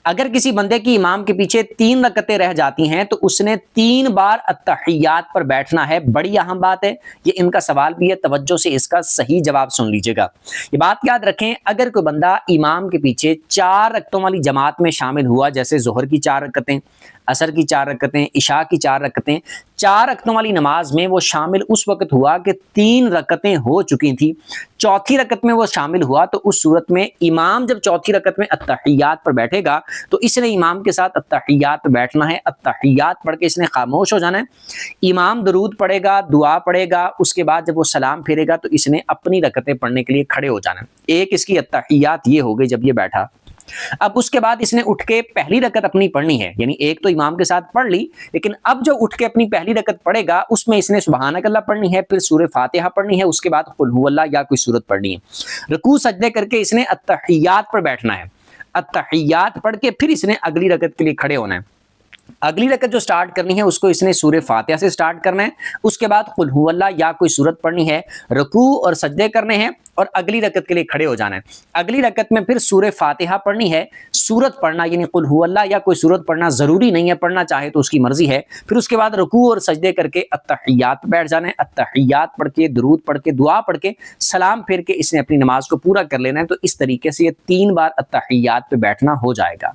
اگر کسی بندے کی امام کے پیچھے 3 رکعتیں رہ جاتی ہیں تو اس نے 3 بار التحیات پر بیٹھنا ہے. بڑی اہم بات ہے، یہ ان کا سوال بھی ہے، توجہ سے اس کا صحیح جواب سن لیجیے گا. یہ بات یاد رکھیں، اگر کوئی بندہ امام کے پیچھے 4 رکعتوں والی جماعت میں شامل ہوا، جیسے ظہر کی 4 رکعتیں، عصر کی 4 رکعتیں، عشاء کی 4 رکعتیں، 4 رکعتوں والی نماز میں وہ شامل اس وقت ہوا کہ 3 رکعتیں ہو چکی تھیں، چوتھی رکعت میں وہ شامل ہوا، تو اس صورت میں امام جب چوتھی رکعت میں التحیات پر بیٹھے گا تو اس نے امام کے ساتھ التحیات پر بیٹھنا ہے. التحیات پڑھ کے اس نے خاموش ہو جانا ہے. امام درود پڑھے گا، دعا پڑھے گا، اس کے بعد جب وہ سلام پھیرے گا تو اس نے اپنی رکعتیں پڑھنے کے لیے کھڑے ہو جانا ہے. ایک اس کی التحیات یہ ہو گئی جب یہ بیٹھا. اب اس کے بعد اس نے اٹھ کے پہلی رکعت اپنی پڑھنی ہے، یعنی ایک تو امام کے ساتھ پڑھ لی، لیکن اب جو اٹھ کے اپنی پہلی رکعت پڑھے گا اس میں اس نے سبحانک اللہ پڑھنی ہے، پھر سورہ فاتحہ پڑھنی ہے، اس کے بعد قل هو اللہ یا کوئی سورت پڑھنی ہے. رکوع سجدے کر کے اس نے التحیات پر بیٹھنا ہے. التحیات پڑھ کے پھر اس نے اگلی رکعت کے لیے کھڑے ہونا ہے. اگلی رکعت جو سٹارٹ کرنی ہے اس کو اس نے سورہ فاتحہ سے سٹارٹ کرنا ہے، اس کے بعد قل هو اللہ یا کوئی سورت پڑھنی ہے، رکوع اور سجدے کرنے ہیں اور اگلی رکعت کے لیے کھڑے ہو جانا ہے. اگلی رکعت میں پھر سورہ فاتحہ پڑھنی ہے، سورت پڑھنا یعنی قل هو اللہ یا کوئی سورت پڑھنا ضروری نہیں ہے، پڑھنا چاہے تو اس کی مرضی ہے. پھر اس کے بعد رکوع اور سجدے کر کے التحیات پہ بیٹھ جانا ہے. التحیات پڑھ کے، درود پڑھ کے، دعا پڑھ کے، سلام پھیر کے اس نے اپنی نماز کو پورا کر لینا ہے. تو اس طریقے سے یہ 3 بار التحیات پہ بیٹھنا ہو جائے گا.